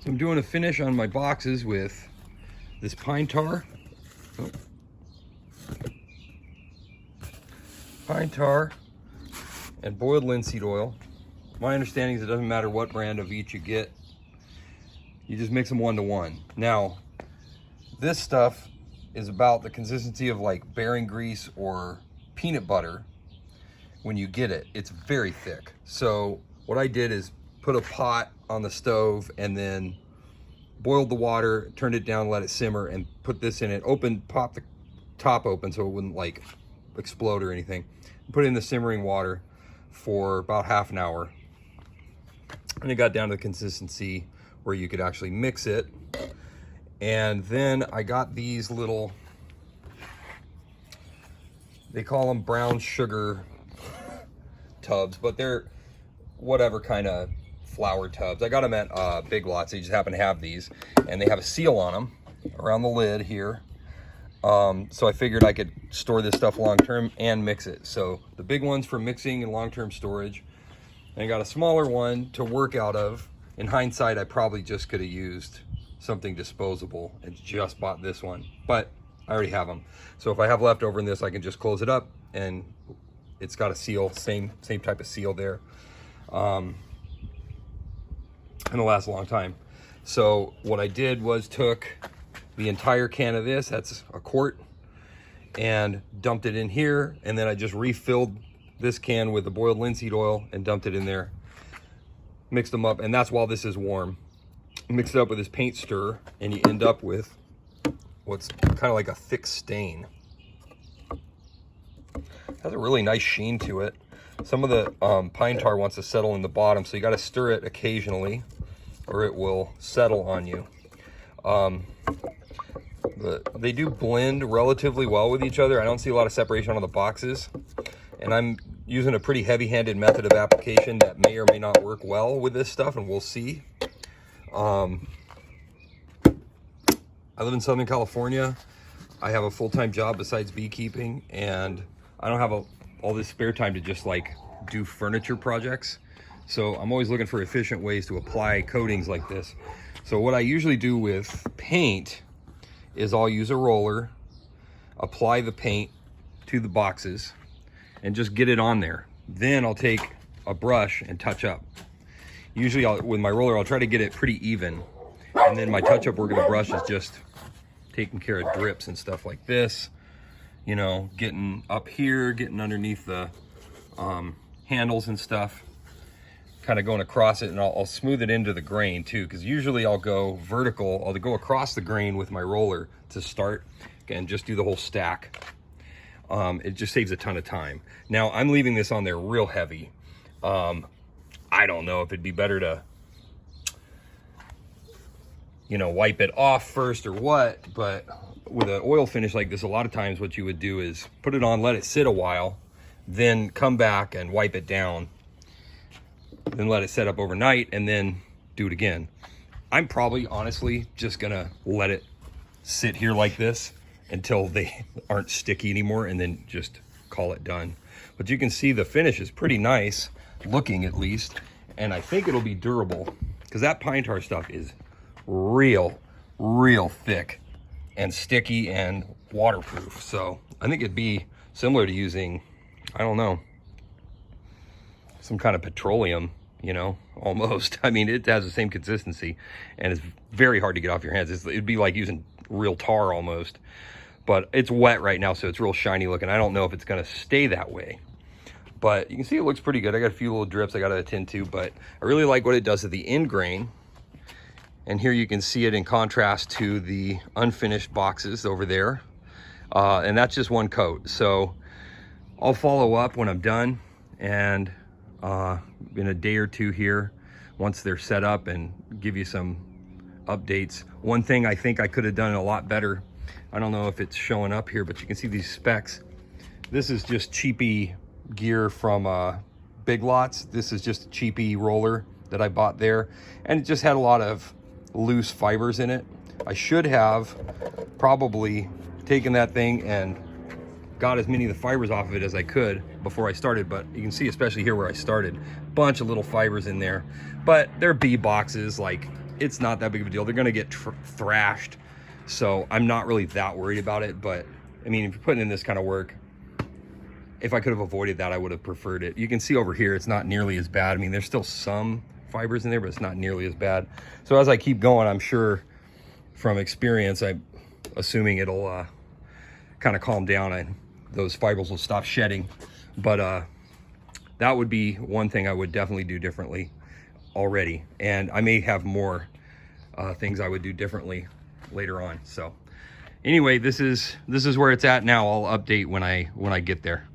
So I'm doing a finish on my boxes with this pine tar. Oh. Pine tar and boiled linseed oil. My understanding is it doesn't matter what brand of each you get. You just mix them 1-to-1. Now, this stuff is about the consistency of like bearing grease or peanut butter when you get it. It's very thick. So what I did is put a pot on the stove and then boiled the water, turned it down, let it simmer, and put this in it. Pop the top open so it wouldn't like explode or anything. Put it in the simmering water for about half an hour. And it got down to the consistency where you could actually mix it. And then I got these little, they call them brown sugar tubs, but they're whatever kind of flour tubs. I got them at Big Lots. They just happen to have these, and they have a seal on them around the lid here. So I figured I could store this stuff long term and mix it. So the big one's for mixing and long-term storage. And I got a smaller one to work out of. In hindsight, I probably just could have used something disposable and just bought this one, but I already have them. So if I have leftover in this, I can just close it up, and it's got a seal, same type of seal there. And it'll last a long time. So what I did was took the entire can of this, that's a quart, and dumped it in here, and then I just refilled this can with the boiled linseed oil and dumped it in there. Mixed them up, and that's while this is warm. Mix it up with this paint stir, and you end up with what's kind of like a thick stain. Has a really nice sheen to it. Some of the pine tar wants to settle in the bottom, so you got to stir it occasionally or it will settle on you. They do blend relatively well with each other. I don't see a lot of separation on the boxes, and I'm using a pretty heavy-handed method of application that may or may not work well with this stuff, and we'll see. I live in Southern California. I have a full-time job besides beekeeping, and I don't have all this spare time to just like do furniture projects. So I'm always looking for efficient ways to apply coatings like this. So what I usually do with paint is I'll use a roller, apply the paint to the boxes, and just get it on there. Then I'll take a brush and touch up. Usually with my roller, I'll try to get it pretty even. And then my touch-up work of the brush is just taking care of drips and stuff like this. You know, getting up here, getting underneath the handles and stuff. Kind of going across it, and I'll smooth it into the grain too, because usually I'll go vertical. I'll go across the grain with my roller to start and just do the whole stack. It just saves a ton of time. Now I'm leaving this on there real heavy. I don't know if it'd be better to, you know, wipe it off first or what, but with an oil finish like this, a lot of times what you would do is put it on, let it sit a while, then come back and wipe it down, then let it set up overnight, and then do it again. I'm probably honestly just gonna let it sit here like this until they aren't sticky anymore, and then just call it done. But you can see the finish is pretty nice looking, at least, and I think it'll be durable, because that pine tar stuff is real thick and sticky and waterproof. So I think it'd be similar to using, I don't know, some kind of petroleum, you know, almost. I mean, it has the same consistency, and it's very hard to get off your hands. It'd be like using real tar almost, but it's wet right now, so it's real shiny looking. I don't know if it's gonna stay that way, but you can see it looks pretty good. I got a few little drips I gotta attend to, but I really like what it does to the end grain. And here you can see it in contrast to the unfinished boxes over there. And that's just one coat. So I'll follow up when I'm done, and in a day or two here, once they're set up, and give you some updates. One thing I think I could have done a lot better, I don't know if it's showing up here, but you can see these specs. This is just cheapy gear from Big Lots. This is just a cheapy roller that I bought there, and it just had a lot of loose fibers in it. I should have probably taken that thing and got as many of the fibers off of it as I could before I started, but you can see, especially here where I started, bunch of little fibers in there. But they're bee boxes, like it's not that big of a deal. They're going to get thrashed, so I'm not really that worried about it. But I mean, if you're putting in this kind of work, if I could have avoided that, I would have preferred it. You can see over here, it's not nearly as bad. I mean, there's still some fibers in there, but it's not nearly as bad. So as I keep going, I'm sure from experience, I'm assuming it'll kind of calm down and those fibers will stop shedding. But that would be one thing I would definitely do differently already. And I may have more things I would do differently later on. So anyway, this is where it's at now. I'll update when I get there.